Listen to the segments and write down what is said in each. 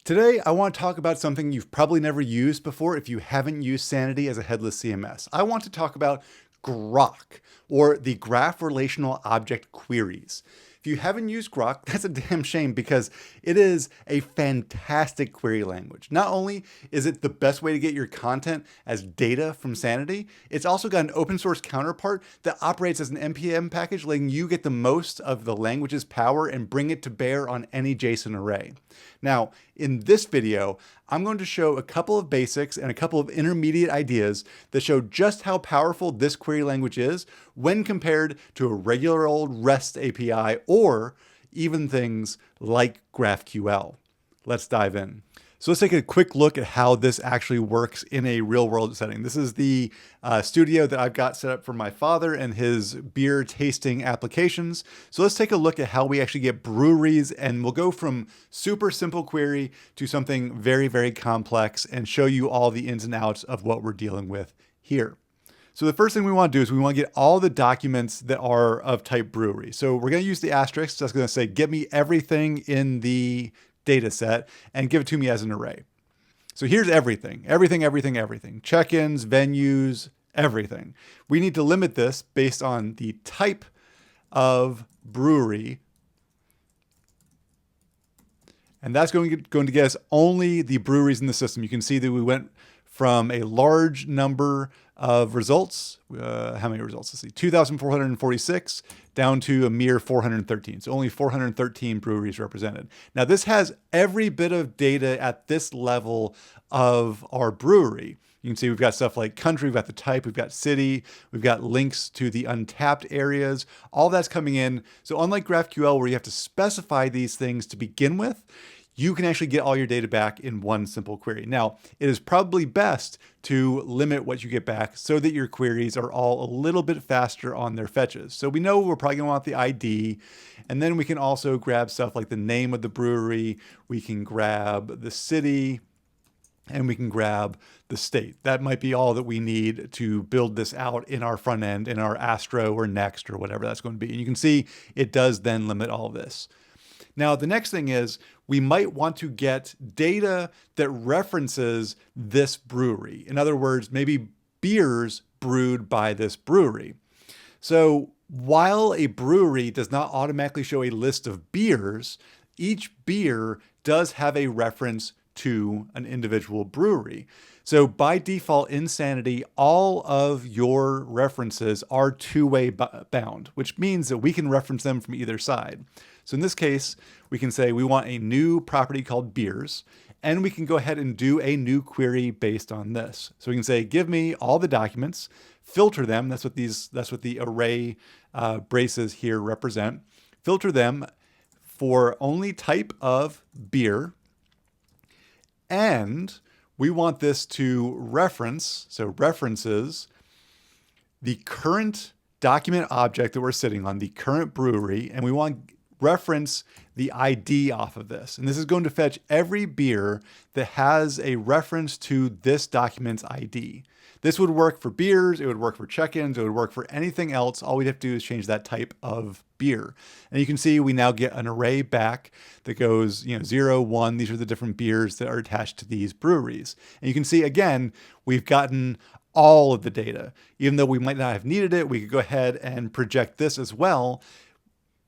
Today, I want to talk about something you've probably never used before if you haven't used Sanity as a headless CMS. I want to talk about GROQ, or the Graph-relational Object Queries. If you haven't used GROQ, that's a damn shame because it is a fantastic query language. Not only is it the best way to get your content as data from Sanity, it's also got an open source counterpart that operates as an NPM package, letting you get the most of the language's power and bring it to bear on any JSON array. Now, in this video, I'm going to show a couple of basics and a couple of intermediate ideas that show just how powerful this query language is when compared to a regular old REST API or even things like GraphQL. Let's dive in. So let's take a quick look at how this actually works in a real world setting. This is the studio that I've got set up for my father and his beer tasting applications. So let's take a look at how we actually get breweries, and we'll go from super simple query to something very, very complex and show you all the ins and outs of what we're dealing with here. So the first thing we want to do is we want to get all the documents that are of type brewery. So we're going to use the asterisk. That's going to say, get me everything in the data set and give it to me as an array. So here's everything. Check-ins, venues, everything. We need to limit this based on the type of brewery. And that's going to get us only the breweries in the system. You can see that we went from a large number of results. How many results? Let's see, 2,446 down to a mere 413. So only 413 breweries represented. Now this has every bit of data at this level of our brewery. You can see we've got stuff like country, we've got the type, we've got city, we've got links to the untapped areas. All that's coming in. So unlike GraphQL, where you have to specify these things to begin with, you can actually get all your data back in one simple query. Now, it is probably best to limit what you get back so that your queries are all a little bit faster on their fetches. So we know we're probably gonna want the ID, and then we can also grab stuff like the name of the brewery, we can grab the city, and we can grab the state. That might be all that we need to build this out in our front end, in our Astro or Next or whatever that's going to be. And you can see it does then limit all of this. Now, the next thing is we might want to get data that references this brewery. In other words, maybe beers brewed by this brewery. So while a brewery does not automatically show a list of beers, each beer does have a reference to an individual brewery. So by default in Sanity, all of your references are two-way bound, which means that we can reference them from either side. So in this case, we can say we want a new property called beers, and we can go ahead and do a new query based on this. So we can say, give me all the documents, filter them. That's what the array braces here represent. Filter them for only type of beer. And we want this to reference, so references the current document object that we're sitting on, the current brewery, and we want reference the ID off of this. And this is going to fetch every beer that has a reference to this document's ID. This would work for beers, it would work for check-ins, it would work for anything else. All we'd have to do is change that type of beer. And you can see we now get an array back that goes, 0, 1. These are the different beers that are attached to these breweries. And you can see, again, we've gotten all of the data. Even though we might not have needed it, we could go ahead and project this as well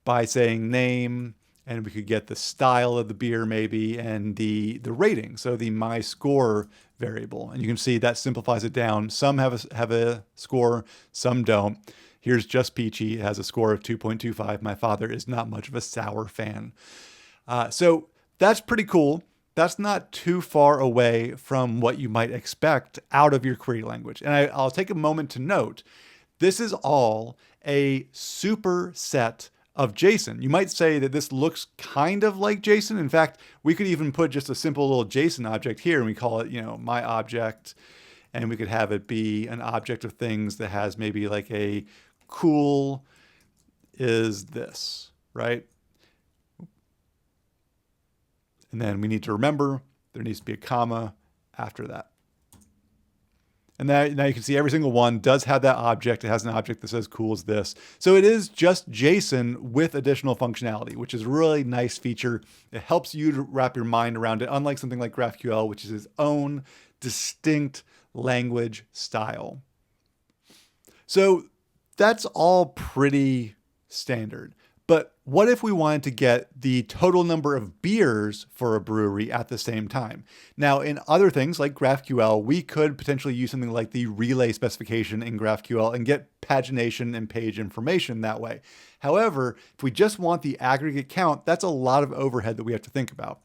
by saying name, and we could get the style of the beer maybe, and the rating, so the my score variable. And you can see that simplifies it down. Some have a score, some don't. Here's Just Peachy, it has a score of 2.25. My father is not much of a sour fan. So that's pretty cool. That's not too far away from what you might expect out of your query language. And I'll take a moment to note, this is all a superset of JSON. You might say that this looks kind of like JSON. In fact, we could even put just a simple little JSON object here and we call it, my object, and we could have it be an object of things that has maybe like a cool is this, right? And then we need to remember there needs to be a comma after that. And now you can see every single one does have that object. It has an object that says cool as this. So it is just JSON with additional functionality, which is a really nice feature. It helps you to wrap your mind around it, unlike something like GraphQL, which is its own distinct language style. So that's all pretty standard. But what if we wanted to get the total number of beers for a brewery at the same time? Now, in other things like GraphQL, we could potentially use something like the relay specification in GraphQL and get pagination and page information that way. However, if we just want the aggregate count, that's a lot of overhead that we have to think about.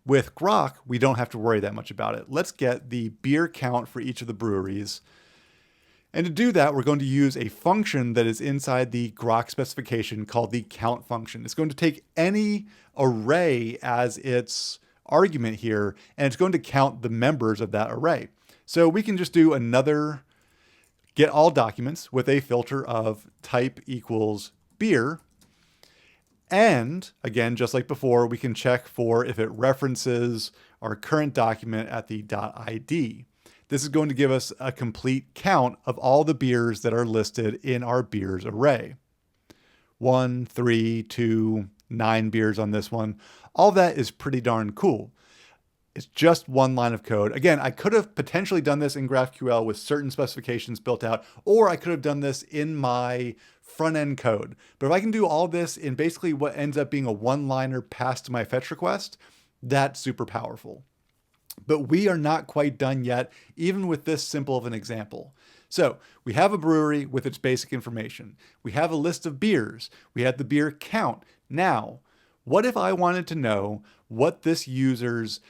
With GROQ, we don't have to worry that much about it. Let's get the beer count for each of the breweries. And to do that, we're going to use a function that is inside the GROQ specification called the count function. It's going to take any array as its argument here, and it's going to count the members of that array. So we can just do another get all documents with a filter of type equals beer. And again, just like before, we can check for if it references our current document at the .id. This is going to give us a complete count of all the beers that are listed in our beers array. 1, 3, 2, 9 beers on this one. All that is pretty darn cool. It's just one line of code. Again, I could have potentially done this in GraphQL with certain specifications built out, or I could have done this in my front-end code. But if I can do all this in basically what ends up being a one-liner passed to my fetch request, that's super powerful. But we are not quite done yet, even with this simple of an example. So we have a brewery with its basic information. We have a list of beers. We have the beer count. Now, what if I wanted to know what this user's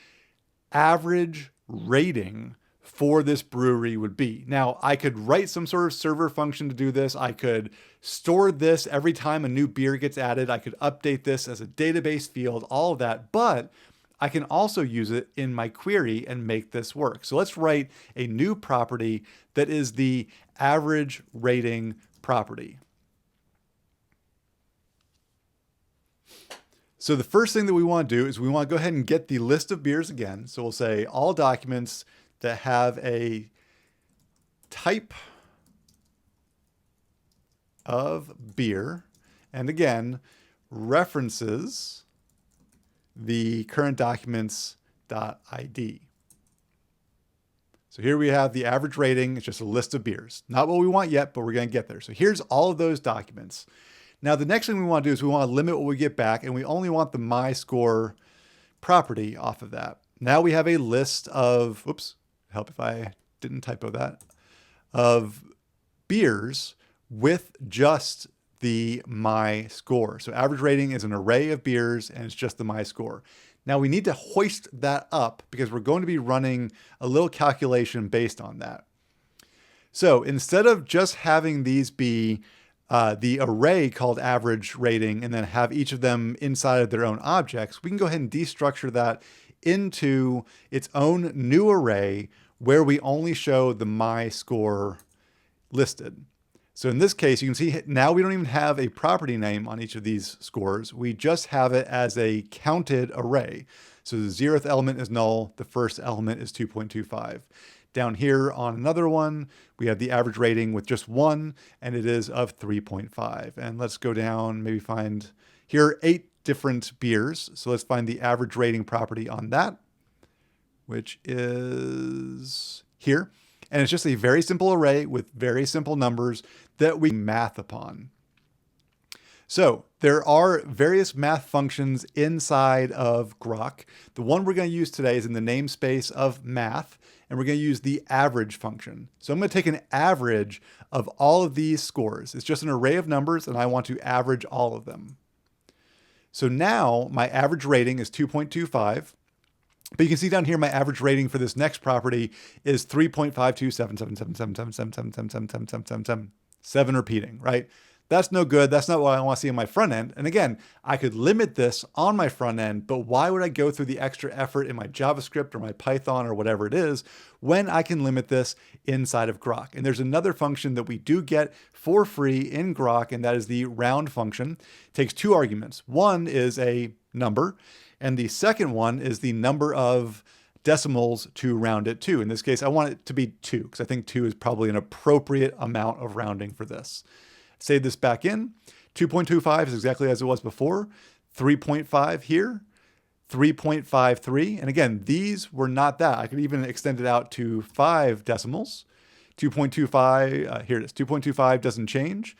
average rating for this brewery would be? Now, I could write some sort of server function to do this. I could store this every time a new beer gets added. I could update this as a database field, all of that. But I can also use it in my query and make this work. So let's write a new property that is the average rating property. So the first thing that we want to do is we want to go ahead and get the list of beers again. So we'll say all documents that have a type of beer, and again, references the current documents.id. So here we have the average rating. It's just a list of beers. Not what we want yet, but we're going to get there. So here's all of those documents. Now, the next thing we want to do is we want to limit what we get back, and we only want the MyScore property off of that. Now we have a list of, oops, help if I didn't typo that, of beers with just the MyScore. So average rating is an array of beers, and it's just the MyScore. Now we need to hoist that up because we're going to be running a little calculation based on that. So instead of just having these be the array called average rating and then have each of them inside of their own objects, we can go ahead and destructure that into its own new array where we only show the MyScore listed. So in this case, you can see now we don't even have a property name on each of these scores. We just have it as a counted array. So the 0th element is null. The first element is 2.25. Down here on another one, we have the average rating with just 1, and it is of 3.5. And let's go down, maybe find here 8 different beers. So let's find the average rating property on that, which is here. And it's just a very simple array with very simple numbers that we math upon. So there are various math functions inside of GROQ. The one we're going to use today is in the namespace of math, and we're going to use the average function. So I'm going to take an average of all of these scores. It's just an array of numbers, and I want to average all of them. So now my average rating is 2.25. But you can see down here, my average rating for this next property is 3.5277777777777 repeating, right? That's no good. That's not what I want to see on my front end. And again, I could limit this on my front end, but why would I go through the extra effort in my JavaScript or my Python or whatever it is when I can limit this inside of GROQ? And there's another function that we do get for free in GROQ, and that is the round function. It takes 2 arguments. One is a number, and the second one is the number of decimals to round it to. In this case, I want it to be 2 because I think 2 is probably an appropriate amount of rounding for this. Save this back in. 2.25 is exactly as it was before. 3.5 here. 3.53. And again, these were not that. I could even extend it out to 5 decimals. 2.25, here it is. 2.25 doesn't change.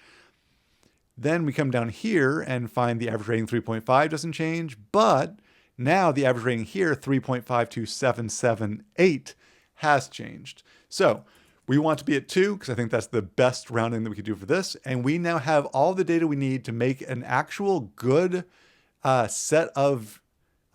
Then we come down here and find the average rating 3.5 doesn't change, but now the average rating here, 3.52778, has changed. So we want to be at 2 because I think that's the best rounding that we could do for this. And we now have all the data we need to make an actual good set of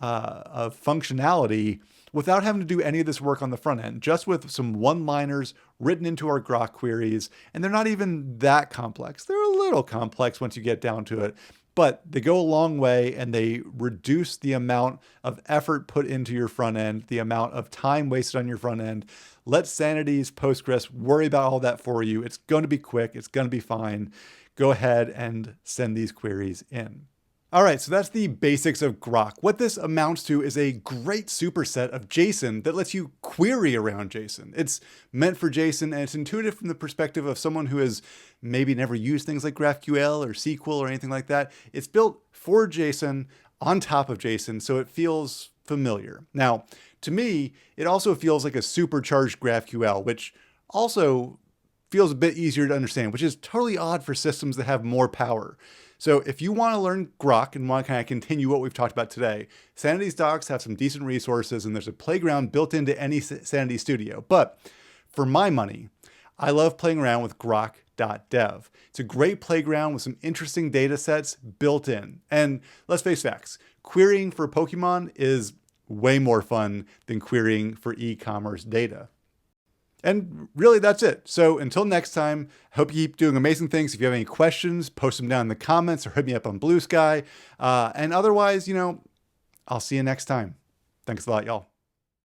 functionality without having to do any of this work on the front end, just with some one-liners written into our GROQ queries. And they're not even that complex. They're a little complex once you get down to it, but they go a long way and they reduce the amount of effort put into your front end, the amount of time wasted on your front end. Let Sanity's Postgres worry about all that for you. It's going to be quick. It's going to be fine. Go ahead and send these queries in. All right, so that's the basics of GROQ. What this amounts to is a great superset of JSON that lets you query around JSON. It's meant for JSON, and it's intuitive from the perspective of someone who has maybe never used things like GraphQL or SQL or anything like that. It's built for JSON on top of JSON, so it feels familiar. Now, to me, it also feels like a supercharged GraphQL, which also feels a bit easier to understand, which is totally odd for systems that have more power. So if you want to learn GROQ and want to kind of continue what we've talked about today, Sanity's docs have some decent resources and there's a playground built into any Sanity Studio. But for my money, I love playing around with GROQ.dev. It's a great playground with some interesting data sets built in. And let's face facts, querying for Pokemon is way more fun than querying for e-commerce data. And really, that's it. So until next time, I hope you keep doing amazing things. If you have any questions, post them down in the comments or hit me up on Blue Sky. And otherwise, I'll see you next time. Thanks a lot, y'all.